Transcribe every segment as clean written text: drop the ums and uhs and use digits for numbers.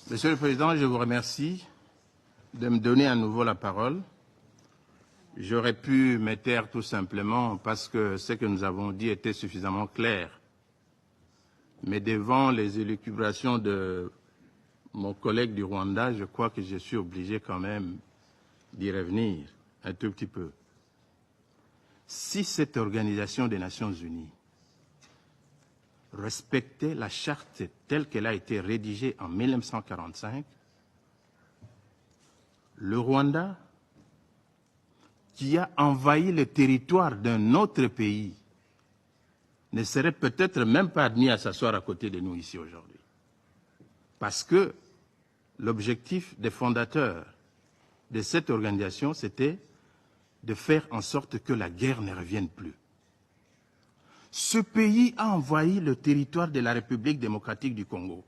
Monsieur le Président, je vous remercie de me donner à nouveau la parole. J'aurais pu me taire tout simplement parce que ce que nous avons dit était suffisamment clair. Mais devant les élucubrations de mon collègue du Rwanda, je crois que je suis obligé quand même d'y revenir un tout petit peu. Si cette organisation des Nations Unies respectait la charte telle qu'elle a été rédigée en 1945, le Rwanda, qui a envahi le territoire d'un autre pays, ne serait peut-être même pas admis à s'asseoir à côté de nous ici aujourd'hui. Parce que l'objectif des fondateurs de cette organisation, c'était de faire en sorte que la guerre ne revienne plus. Ce pays a envahi le territoire de la République démocratique du Congo.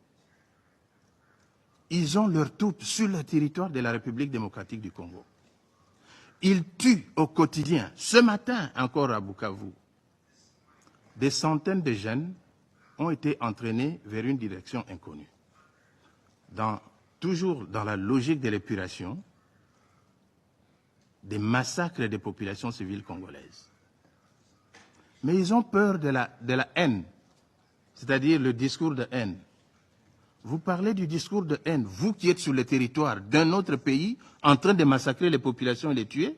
Ils ont leurs troupes sur le territoire de la République démocratique du Congo. Ils tuent au quotidien, ce matin encore à Bukavu. Des centaines de jeunes ont été entraînés vers une direction inconnue. Toujours dans la logique de l'épuration, des massacres des populations civiles congolaises. Mais ils ont peur de la haine, c'est-à-dire le discours de haine. Vous parlez du discours de haine, vous qui êtes sur le territoire d'un autre pays, en train de massacrer les populations et les tuer,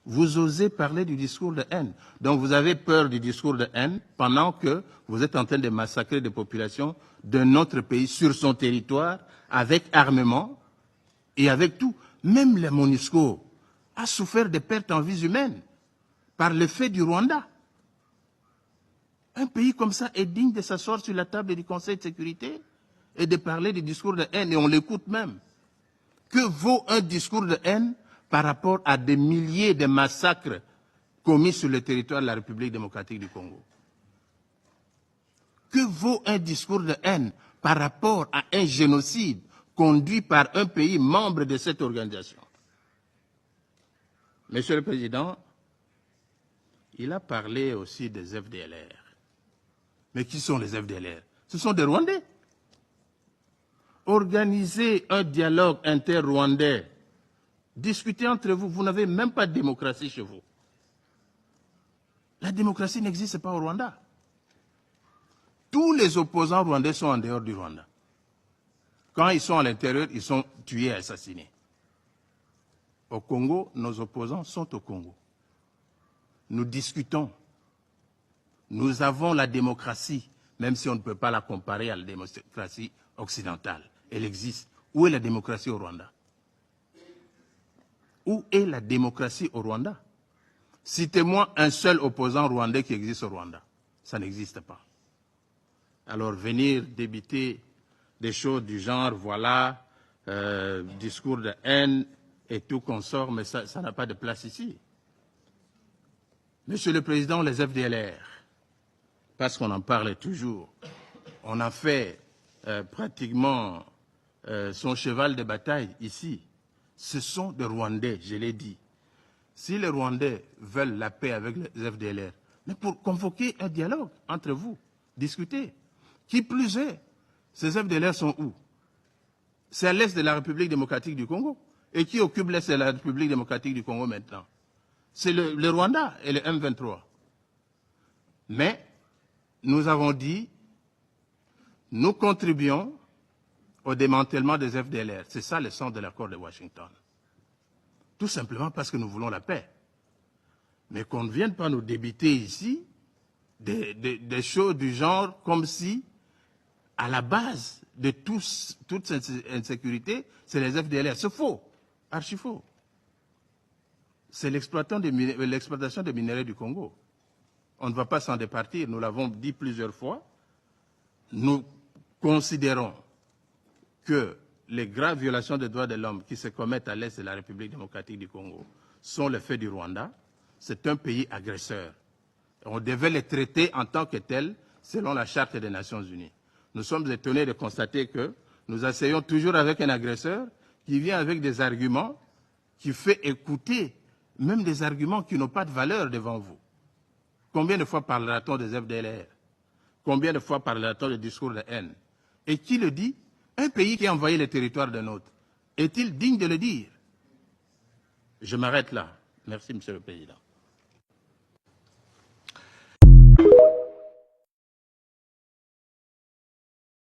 vous osez parler du discours de haine. Donc vous avez peur du discours de haine pendant que vous êtes en train de massacrer des populations d'un autre pays sur son territoire, avec armement et avec tout. Même la MONUSCO a souffert des pertes en vies humaines par le fait du Rwanda. Un pays comme ça est digne de s'asseoir sur la table du Conseil de sécurité et de parler du discours de haine, et on l'écoute même. Que vaut un discours de haine par rapport à des milliers de massacres commis sur le territoire de la République démocratique du Congo? Que vaut un discours de haine par rapport à un génocide conduit par un pays membre de cette organisation? Monsieur le Président, il a parlé aussi des FDLR. Mais qui sont les FDLR? Ce sont des Rwandais. Organisez un dialogue inter-rwandais. Discutez entre vous. Vous n'avez même pas de démocratie chez vous. La démocratie n'existe pas au Rwanda. Tous les opposants rwandais sont en dehors du Rwanda. Quand ils sont à l'intérieur, ils sont tués et assassinés. Au Congo, nos opposants sont au Congo. Nous discutons. Nous avons la démocratie, même si on ne peut pas la comparer à la démocratie occidentale. Elle existe. Où est la démocratie au Rwanda? Où est la démocratie au Rwanda? Citez-moi un seul opposant rwandais qui existe au Rwanda. Ça n'existe pas. Alors venir débiter des choses du genre, voilà, discours de haine et tout consort, mais ça n'a pas de place ici. Monsieur le Président, les FDLR, parce qu'on en parle toujours, on a fait pratiquement son cheval de bataille ici. Ce sont des Rwandais, je l'ai dit. Si les Rwandais veulent la paix avec les FDLR, mais pour convoquer un dialogue entre vous, discuter. Qui plus est, ces FDLR sont où? C'est à l'est de la République démocratique du Congo. Et qui occupe l'est de la République démocratique du Congo maintenant? C'est le Rwanda et le M23. Mais nous avons dit, nous contribuons au démantèlement des FDLR. C'est ça le sens de l'accord de Washington. Tout simplement parce que nous voulons la paix. Mais qu'on ne vienne pas nous débiter ici des choses du genre comme si, à la base de toute cette insécurité, c'est les FDLR. C'est faux, archi faux. C'est l'exploitation des minerais du Congo. On ne va pas s'en départir, nous l'avons dit plusieurs fois. Nous considérons que les graves violations des droits de l'homme qui se commettent à l'est de la République démocratique du Congo sont le fait du Rwanda. C'est un pays agresseur. On devait les traiter en tant que tels selon la Charte des Nations Unies. Nous sommes étonnés de constater que nous essayons toujours avec un agresseur qui vient avec des arguments, qui fait écouter même des arguments qui n'ont pas de valeur devant vous. Combien de fois parlera-t-on des FDLR? Combien de fois parlera-t-on des discours de haine? Et qui le dit? Un pays qui a envahi les territoires d'un autre, est-il digne de le dire? Je m'arrête là. Merci, Monsieur le Président.